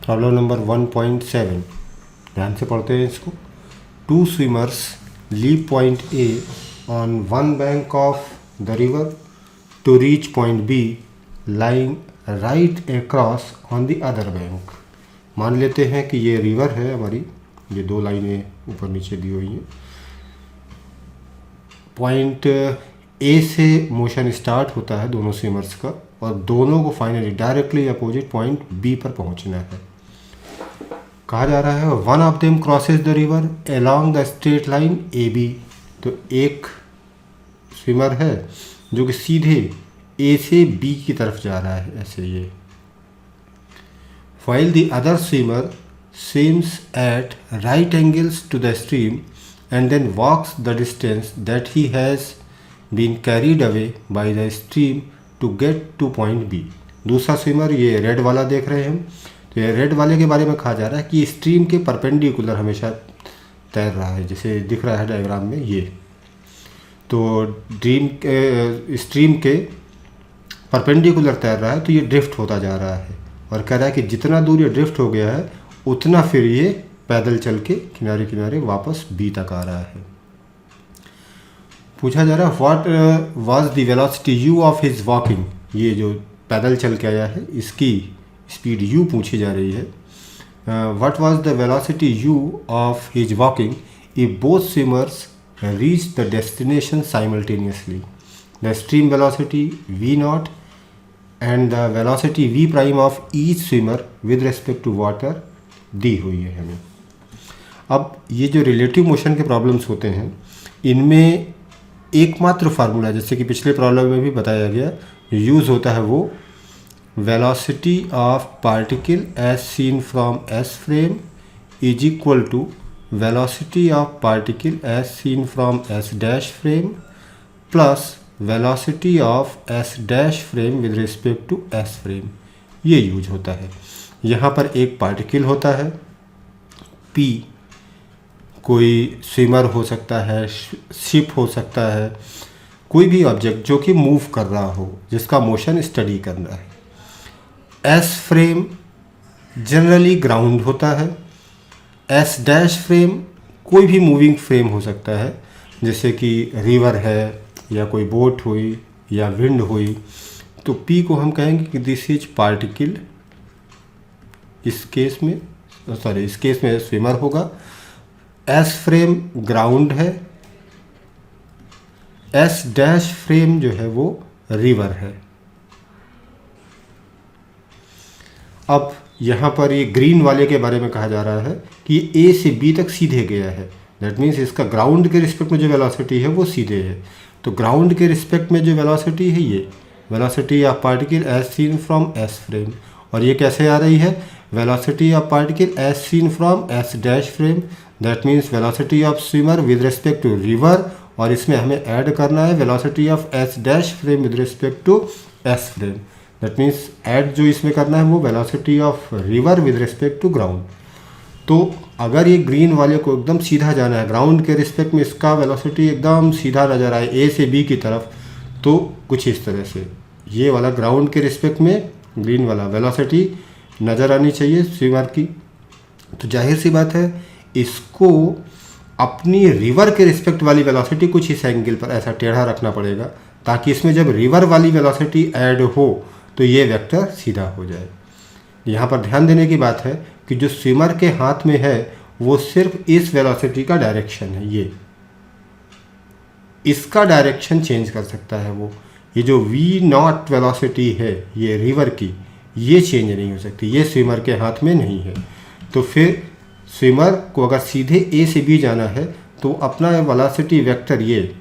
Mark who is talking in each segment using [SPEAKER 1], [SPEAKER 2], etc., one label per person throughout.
[SPEAKER 1] Problem number 1.7, ध्यान से पढ़ते हैं इसको। 2 swimmers leave point A on one bank of the river to reach point B lying right across on the other bank। मान लेते हैं कि ये रिवर है हमारी, ये 2 लाइनें ऊपर नीचे दी हुई हैं। पॉइंट ए से मोशन स्टार्ट होता है दोनों स्विमर्स का, और दोनों को finally directly opposite point B पर पहुंचना है। कहा जा रहा है one of them crosses the river along the straight line A B. तो एक स्विमर है जो कि सीधे ए से बी की तरफ जा रहा है, ऐसे ये। while the other swimmer swims at right angles to the stream and then walks the distance that he has been carried away by the stream to get to point B। दूसरा swimmer, ये red वाला देख रहे हैं हम, तो ये red वाले के बारे में कहा जा रहा है कि स्ट्रीम के परपेंडिकुलर हमेशा तैर रहा है, जैसे दिख रहा है डायग्राम में ये। तो स्ट्रीम के परपेंडिकुलर तैर रहा है, तो ये ड्रिफ्ट होता जा रहा है, और कह रहा है कि जितना दूर ये ड्रिफ्ट हो गया है उतना फिर ये पैदल चल के किनारे किनारे वापस बी तक आ रहा है। पूछा जा रहा है what was the velocity u of his walking. ये जो पैदल चल के आया है इसकी स्पीड यू पूछी जा रही है। What was the velocity u of his walking if both swimmers reach the destination simultaneously. The stream velocity v naught and the velocity v prime of each swimmer with respect to water दी हुई है हमें। अब ये जो relative motion के problems होते हैं इनमें एकमात्र फार्मूला, जैसे कि पिछले प्रॉब्लम में भी बताया गया, यूज़ होता है वो velocity of particle as seen from S frame is equal to velocity of particle as seen from S dash frame plus velocity of S dash frame with respect to S frame. ये use होता है। यहाँ पर एक particle होता है P, कोई swimmer हो सकता है, शिप हो सकता है, कोई भी ऑब्जेक्ट जो कि मूव कर रहा हो, जिसका मोशन स्टडी करना है। एस फ्रेम जनरली ग्राउंड होता है। एस डैश फ्रेम कोई भी मूविंग फ्रेम हो सकता है, जैसे कि रिवर है या कोई बोट हुई या विंड हुई। तो पी को हम कहेंगे कि दिस इज पार्टिकल, इस केस में स्विमर होगा। एस फ्रेम ग्राउंड है, एस डैश फ्रेम जो है वो रिवर है। अब यहाँ पर ये ग्रीन वाले के बारे में कहा जा रहा है कि ए से बी तक सीधे गया है। दैट मीन्स इसका ग्राउंड के रिस्पेक्ट में जो वेलोसिटी है वो सीधे है। तो ग्राउंड के रिस्पेक्ट में जो वेलोसिटी है ये velocity of particle as seen from S frame, और ये कैसे आ रही है, velocity of particle as seen from S dash frame. That means velocity of swimmer with respect to river, और इसमें हमें ऐड करना है velocity of S dash frame with respect to S frame. That means add जो इसमें करना है वो velocity of river with respect to ground. तो अगर ये ग्रीन वाले को एकदम सीधा जाना है, ग्राउंड के रिस्पेक्ट में इसका वेलोसिटी एकदम सीधा नजर आए ए से बी की तरफ, तो कुछ इस तरह से ये वाला ग्राउंड के रिस्पेक्ट में ग्रीन वाला वेलोसिटी नज़र आनी चाहिए स्विमर की। तो जाहिर सी बात है इसको अपनी रिवर के रिस्पेक्ट वाली वेलोसिटी कुछ इस एंगल पर ऐसा टेढ़ा रखना पड़ेगा, ताकि इसमें जब रिवर वाली वेलोसिटी ऐड हो तो ये वेक्टर सीधा हो जाए। यहाँ पर ध्यान देने की बात है कि जो स्विमर के हाथ में है वो सिर्फ इस वेलोसिटी का डायरेक्शन है, ये इसका डायरेक्शन चेंज कर सकता है वो। ये जो वी नॉट वेलोसिटी है ये रिवर की, ये चेंज नहीं हो सकती, ये स्विमर के हाथ में नहीं है। तो फिर स्विमर को अगर सीधे ए से बी जाना है तो अपना वेलोसिटी वेक्टर ये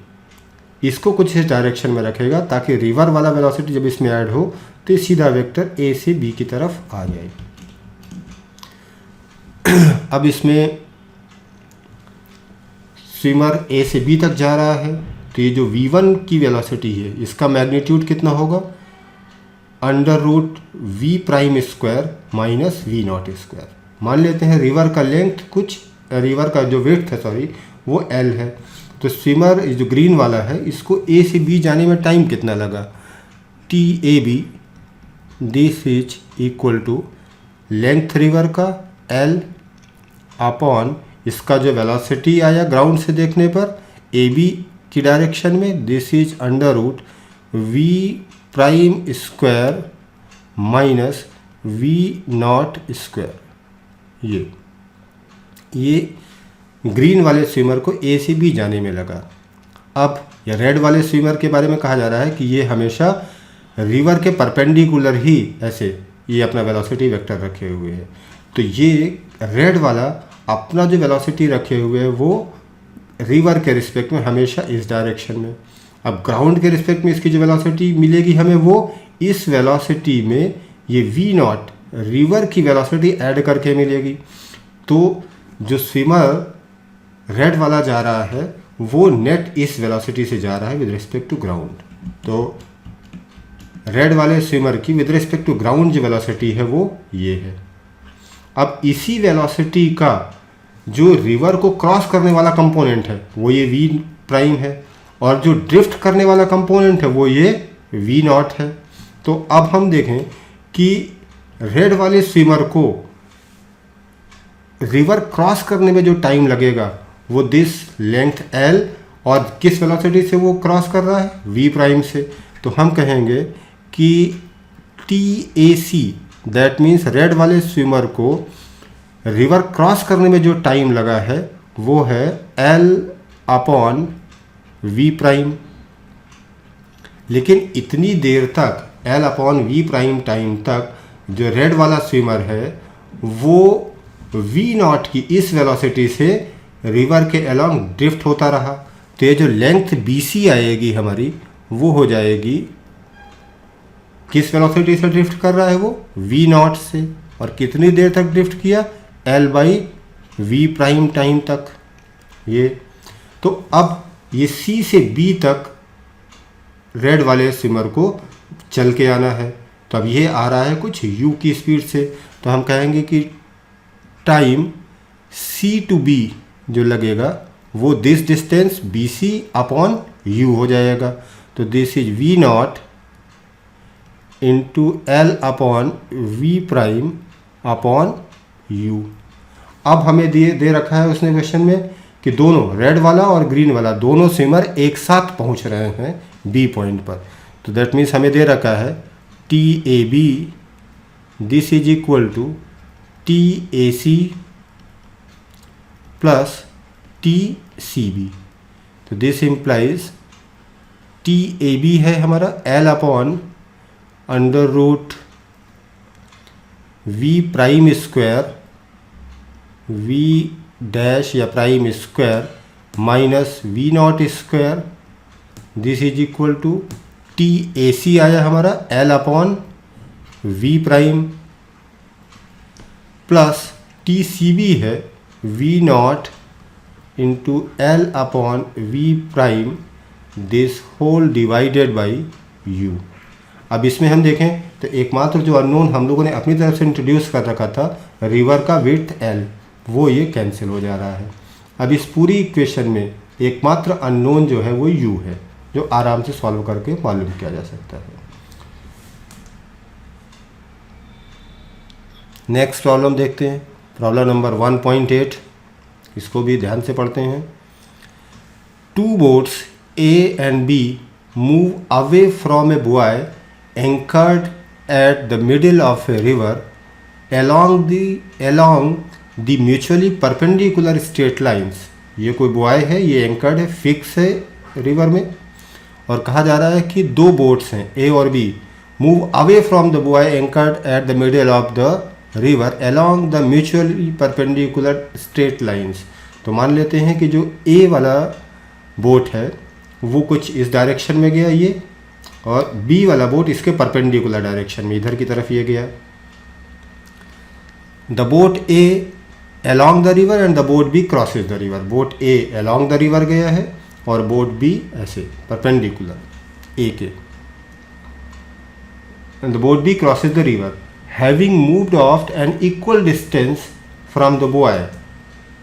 [SPEAKER 1] इसको कुछ इस डायरेक्शन में रखेगा, ताकि रिवर वाला वेलोसिटी जब इसमें ऐड हो तो सीधा वेक्टर ए से बी की तरफ आ जाए। अब इसमें स्विमर ए से बी तक जा रहा है, तो ये जो v1 की वेलोसिटी है इसका मैग्नीट्यूड कितना होगा, under root V prime square minus V not square. मान लेते हैं रिवर का लेंथ कुछ, रिवर का जो वेट है सॉरी वो एल है। तो स्विमर जो ग्रीन वाला है इसको ए से बी जाने में टाइम कितना लगा, T A B this is equal to length river का L अपॉन इसका जो वेलोसिटी आया ग्राउंड से देखने पर ए बी की डायरेक्शन में, this is under root V prime square minus V not square. ये ग्रीन वाले स्विमर को ए से बी जाने में लगा। अब ये रेड वाले स्विमर के बारे में कहा जा रहा है कि ये हमेशा रिवर के परपेंडिकुलर ही ऐसे ये अपना वेलोसिटी वेक्टर रखे हुए है। तो ये रेड वाला अपना जो वेलोसिटी रखे हुए है वो रिवर के रिस्पेक्ट में हमेशा इस डायरेक्शन में। अब ग्राउंड के रिस्पेक्ट में इसकी जो वेलोसिटी मिलेगी हमें वो इस वेलोसिटी में ये वी नॉट रिवर की वेलोसिटी ऐड करके मिलेगी। तो जो स्विमर रेड वाला जा रहा है वो नेट इस वेलोसिटी से जा रहा है विद रिस्पेक्ट टू ग्राउंड। तो रेड वाले स्विमर की विद रिस्पेक्ट टू ग्राउंड जो वेलोसिटी है वो ये है। अब इसी वेलोसिटी का जो रिवर को क्रॉस करने वाला कंपोनेंट है वो ये वी प्राइम है और जो ड्रिफ्ट करने वाला कंपोनेंट है वो ये वी नॉट है। तो अब हम देखें कि रेड वाले स्विमर को रिवर क्रॉस करने में जो टाइम लगेगा वो दिस लेंथ L और किस वेलोसिटी से वो क्रॉस कर रहा है v प्राइम से। तो हम कहेंगे कि TAC दैट मीन्स रेड वाले स्विमर को रिवर क्रॉस करने में जो टाइम लगा है वो है L अपॉन v प्राइम। लेकिन इतनी देर तक L upon v prime time तक जो रेड वाला स्विमर है वो v नॉट की इस वेलोसिटी से रिवर के अलोंग ड्रिफ्ट होता रहा। तो ये जो लेंथ BC आएगी हमारी वो हो जाएगी किस वेलोसिटी से ड्रिफ्ट कर रहा है वो v नॉट से। और कितनी देर तक ड्रिफ्ट किया L by v prime time तक ये। तो अब ये C से B तक रेड वाले स्विमर को चल के आना है। तो अब ये आ रहा है कुछ u की स्पीड से। तो हम कहेंगे कि टाइम C टू B जो लगेगा वो this distance BC upon u हो जाएगा। तो this is v naught into L upon v prime upon u। अब हमें दे रखा है उसने क्वेश्चन में कि दोनों रेड वाला और ग्रीन वाला दोनों स्विमर एक साथ पहुंच रहे हैं B पॉइंट पर। तो दैट मीन्स हमें दे रखा है TAB this is equal to TAC plus TCB। तो दिस इम्प्लाइज TAB है हमारा L upon under root V prime square V dash या prime square minus V naught square. This is equal to TAC आया हमारा L upon V prime plus TCB है V naught into L upon V prime this whole divided by U। अब इसमें हम देखें तो एकमात्र जो अननोन हम लोगों ने अपनी तरफ से इंट्रोड्यूस कर रखा था रिवर का विड्थ L वो ये कैंसिल हो जा रहा है। अब इस पूरी इक्वेशन में एकमात्र अननोन जो है वो U है जो आराम से सॉल्व करके मालूम किया जा सकता है। नेक्स्ट प्रॉब्लम देखते हैं, प्रॉब्लम नंबर 1.8। इसको भी ध्यान से पढ़ते हैं। Two boats A and B move away from a buoy anchored at the middle of a river along the mutually perpendicular straight lines। ये कोई बुआई है, ये एंकर्ड है, फिक्स है रिवर में। और कहा जा रहा है कि दो बोट्स हैं A और B move away from the buoy anchored at the middle of the river along the mutually perpendicular straight lines। तो मान लेते हैं कि जो A वाला बोट है वो कुछ इस डायरेक्शन में गया ये, और B वाला बोट इसके परपेंडिकुलर डायरेक्शन में इधर की तरफ ये गया। The boat A along the river and the boat B crosses the river. Boat A along the river गया है और बोट B ऐसे परपेंडिकुलर A के। And the boat B crosses the river having moved of an equal distance from the buoy.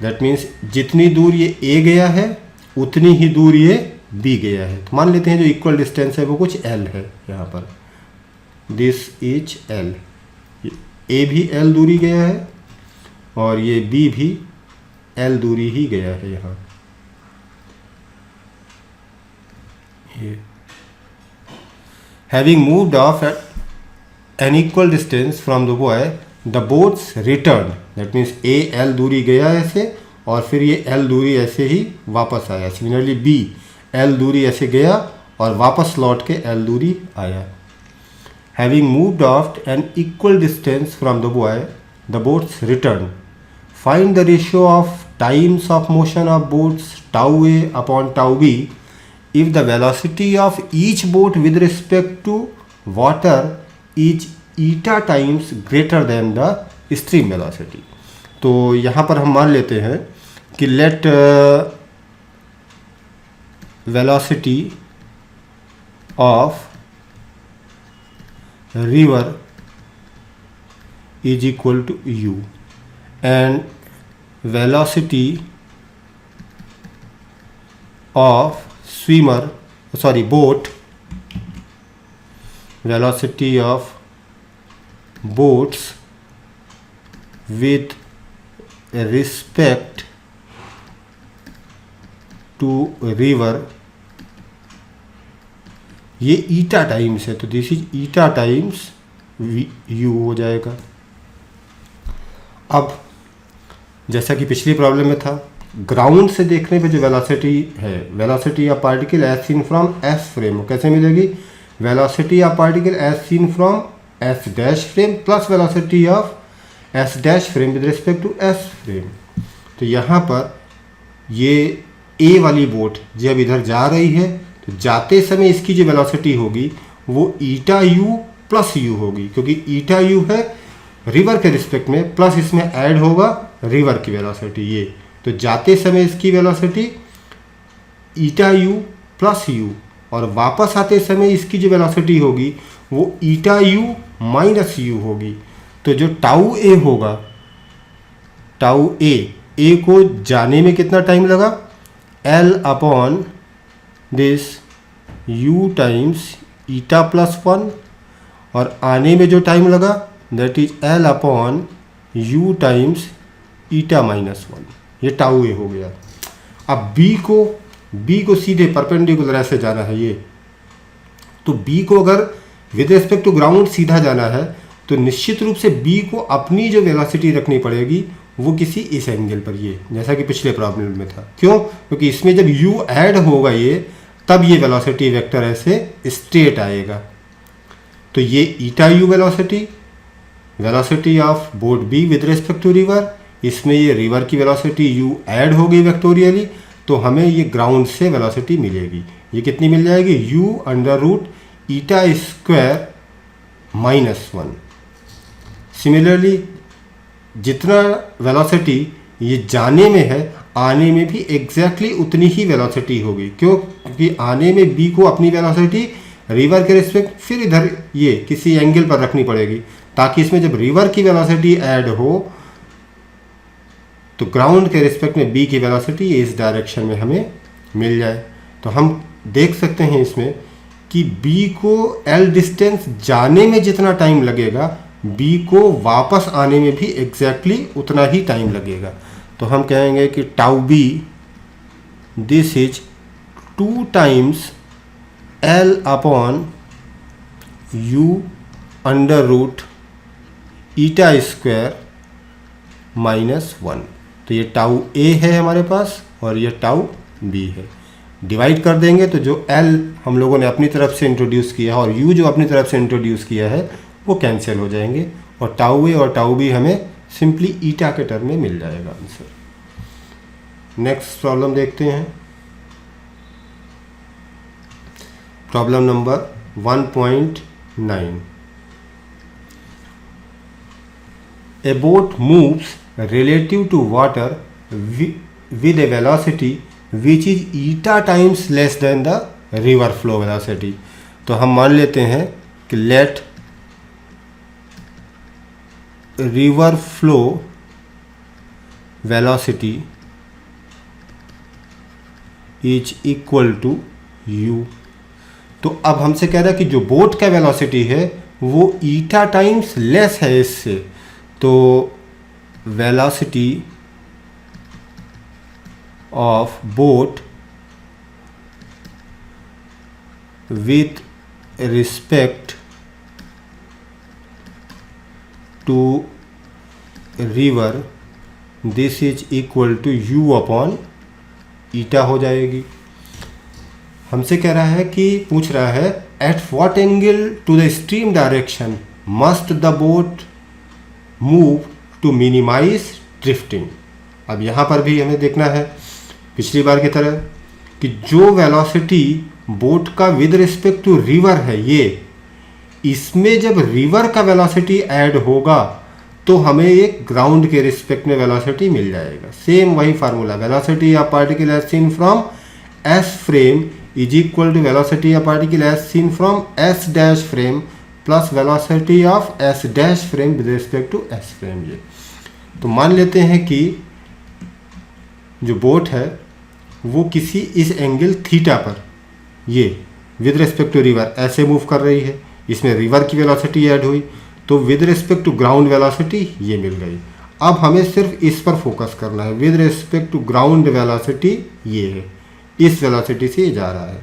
[SPEAKER 1] That means जितनी दूर ये A गया है उतनी ही दूर ये B गया है। तो मान लेते हैं जो इक्वल डिस्टेंस है वो कुछ L है यहाँ पर, दिस इज L। ए भी एल दूरी गया है और ये बी भी एल दूरी ही गया है यहाँ। Having moved off at an equal distance from the boy, the boats returned. That means A L दूरी गया ऐसे और फिर ये L दूरी ऐसे ही वापस आया। Similarly B L दूरी ऐसे गया और वापस लौट के L दूरी आया। Having moved off an equal distance from the boy, the boats returned. Find the ratio of times of motion of boats tau A upon tau B if the velocity of each boat with respect to water is eta times greater than the stream velocity. तो यहाँ पर हम मान लेते हैं कि let velocity of river is equal to u and velocity of velocity of boats with respect to river, ये eta times है तो this is eta times you हो जाएगा। अब जैसा कि पिछली प्रॉब्लम में था, ग्राउंड से देखने पे जो वेलोसिटी है, velocity of particle as seen from S frame, कैसे मिलेगी? Velocity of particle as seen from S dash frame plus velocity of S dash frame with respect to S frame. तो यहाँ पर ये ए वाली बोट जब इधर जा रही है तो जाते समय इसकी जो वेलोसिटी होगी वो ईटा यू प्लस यू होगी, क्योंकि ईटा यू है रिवर के रिस्पेक्ट में प्लस इसमें ऐड होगा रिवर की वेलोसिटी ये, तो जाते समय इसकी velocity eta you plus you और वापस आते समय इसकी जो वेलोसिटी होगी वो ईटा यू माइनस यू होगी। तो जो टाउ ए होगा, टाउ ए को जाने में कितना टाइम लगा? L upon this you times eta plus 1 और आने में जो टाइम लगा that is L upon you times eta minus 1, ये टाउ ए हो गया। अब बी को सीधे परपेंडिकुलर ऐसे जाना है ये, तो बी को अगर विद रिस्पेक्ट टू ग्राउंड सीधा जाना है तो निश्चित रूप से बी को अपनी जो वेलोसिटी रखनी पड़ेगी वो किसी इस एंगल पर, ये जैसा कि पिछले प्रॉब्लम में था। क्यों? क्योंकि इसमें जब u ऐड होगा ये तब ये वेलोसिटी वेक्टर ऐसे स्ट्रेट आएगा। तो ये eta u velocity of boat B with respect to river, इसमें ये रिवर की वेलोसिटी u ऐड होगी वेक्टोरियली, तो हमें ये ग्राउंड से वेलोसिटी मिलेगी। ये कितनी मिल जाएगी? u under root eta square minus 1। Similarly जितना वेलोसिटी ये जाने में है आने में भी एग्जैक्टली उतनी ही वेलोसिटी होगी। क्यों? क्योंकि आने में बी को अपनी वेलोसिटी रिवर के रिस्पेक्ट फिर इधर ये किसी एंगल पर रखनी पड़ेगी ताकि इसमें जब रिवर की वेलोसिटी ऐड हो तो ग्राउंड के रिस्पेक्ट में बी की वेलोसिटी इस डायरेक्शन में हमें मिल जाए। तो हम देख सकते हैं इसमें कि बी को एल डिस्टेंस जाने में जितना टाइम लगेगा बी को वापस आने में भी एग्जैक्टली उतना ही टाइम लगेगा। तो हम कहेंगे कि tau B this is 2 times L upon u under root eta square minus 1। तो ये टाउ ए है हमारे पास और ये टाउ बी है। डिवाइड कर देंगे तो जो एल हम लोगों ने अपनी तरफ से इंट्रोड्यूस किया है और यू जो अपनी तरफ से इंट्रोड्यूस किया है वो कैंसिल हो जाएंगे और टाउ ए और टाउ बी हमें सिंपली ईटा के टर्म में मिल जाएगा आंसर। नेक्स्ट प्रॉब्लम देखते हैं। Problem number 1.9। A boat moves relative to water with a velocity which is eta times less than the river flow velocity। तो हम मान लेते हैं कि let river flow velocity is equal to u। तो अब हमसे कह रहा है कि जो बोट का वेलोसिटी है वो ईटा टाइम्स लेस है इससे, तो velocity of boat with respect to river this is equal to u upon ईटा हो जाएगी। हमसे कह रहा है कि पूछ रहा है at what angle to the stream direction must the boat move to minimize drifting. अब यहाँ पर भी हमें देखना है पिछली बार की तरह कि जो वेलोसिटी बोट का विद रिस्पेक्ट टू रिवर है ये, इसमें जब रिवर का वेलोसिटी ऐड होगा तो हमें एक ग्राउंड के रिस्पेक्ट में वेलोसिटी मिल जाएगा। सेम वही formula, velocity of particle as seen from S frame is equal to velocity of particle as seen from S dash frame plus velocity of S dash frame with respect to S frame. ये तो मान लेते हैं कि जो boat है वो किसी इस एंगल थीटा पर ये विद रिस्पेक्ट टू रिवर ऐसे मूव कर रही है, इसमें रिवर की वेलोसिटी ऐड हुई तो with respect to ground velocity ये मिल गई। अब हमें सिर्फ इस पर फोकस करना है, with respect to ground velocity ये है, इस वेलोसिटी से ये जा रहा है।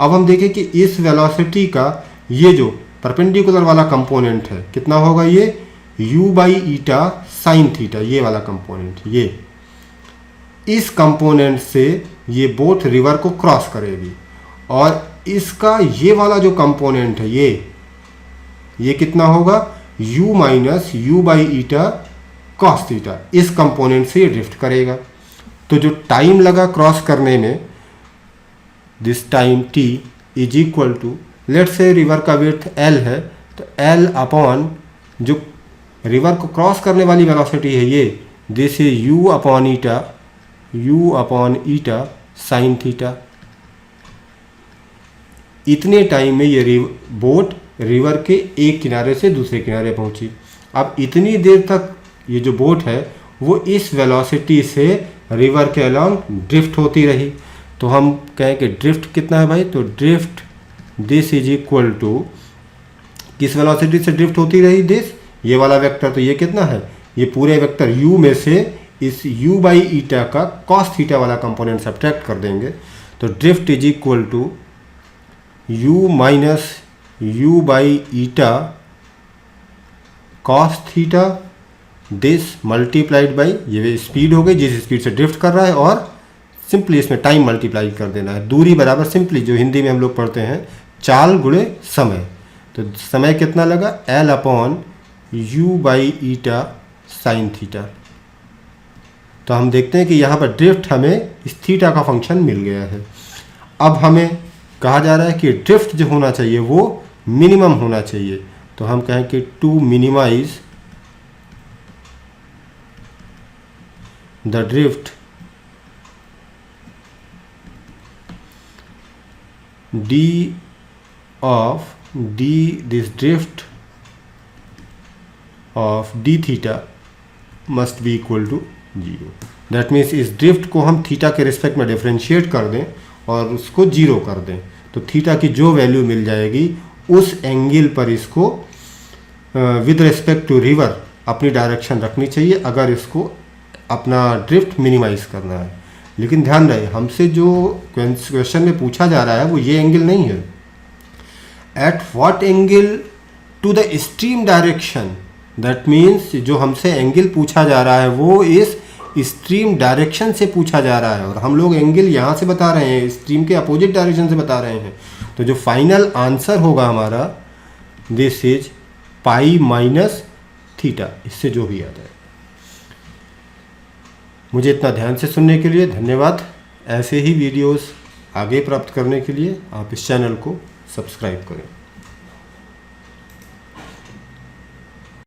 [SPEAKER 1] अब हम देखें कि इस वेलोसिटी का ये जो परपेंडिकुलर वाला कंपोनेंट है कितना होगा, ये u by eta sine theta, ये वाला कंपोनेंट, ये इस कंपोनेंट से ये बोट रिवर को क्रॉस करेगी और इसका ये वाला जो कंपोनेंट है ये कितना होगा, u minus u by eta cos theta, इस कंपोनेंट से ये ड्रिफ्ट करेगा। तो जो टाइम लगा क्रॉस करने में, this time t is equal to, let से रिवर का विड्थ l है तो l अपॉन जो रिवर को क्रॉस करने वाली वेलोसिटी है ये, this is u upon eta sine theta. इतने टाइम में ये बोट रिवर के एक किनारे से दूसरे किनारे पहुंची। अब इतनी देर तक ये जो बोट है वो इस वेलोसिटी से रिवर के अलॉन्ग ड्रिफ्ट होती रही। तो हम कहें कि ड्रिफ्ट कितना है भाई, तो drift this is equal to, किस वेलोसिटी से ड्रिफ्ट होती रही, दिस ये वाला वेक्टर, तो ये कितना है, ये पूरे वेक्टर u में से इस u बाई ईटा का कॉस थीटा वाला कंपोनेंट सब्ट्रैक्ट कर देंगे तो drift is equal to u minus u by eta cos theta this multiplied by, ये स्पीड हो गई जिस स्पीड से ड्रिफ्ट कर रहा है, और सिंपली इसमें टाइम मल्टीप्लाई कर देना है, दूरी बराबर सिंपली जो हिंदी में हम लोग पढ़ते हैं चाल गुणे समय। तो समय कितना लगा, l upon you by eta sine theta. तो हम देखते हैं कि यहाँ पर ड्रिफ्ट हमें इस थीटा का फंक्शन मिल गया है। अब हमें कहा जा रहा है कि ड्रिफ्ट जो होना चाहिए वो मिनिमम होना चाहिए, तो हम कहें कि to minimize the drift this drift of D theta must be equal to 0। That means इस ड्रिफ्ट को हम थीटा के रिस्पेक्ट में डिफरेंशिएट कर दें और उसको 0 कर दें, तो थीटा की जो वैल्यू मिल जाएगी उस एंगल पर इसको विद रिस्पेक्ट टू रिवर अपनी डायरेक्शन रखनी चाहिए अगर इसको अपना ड्रिफ्ट मिनिमाइज करना है। लेकिन ध्यान रहे हमसे जो क्वेश्चन में पूछा जा रहा है वो ये एंगल नहीं है, at what angle to the stream direction, that means जो हमसे एंगल पूछा जा रहा है वो इस स्ट्रीम डायरेक्शन से पूछा जा रहा है और हम लोग एंगल यहाँ से बता रहे हैं, स्ट्रीम के अपोजिट डायरेक्शन से बता रहे हैं। तो जो फाइनल आंसर होगा हमारा this is pi minus theta, इससे जो भी आता है। मुझे इतना ध्यान से सुनने के लिए धन्यवाद। ऐसे ही वीडियोस आगे प्राप्त करने के लिए आप इस चैनल को सब्सक्राइब करें।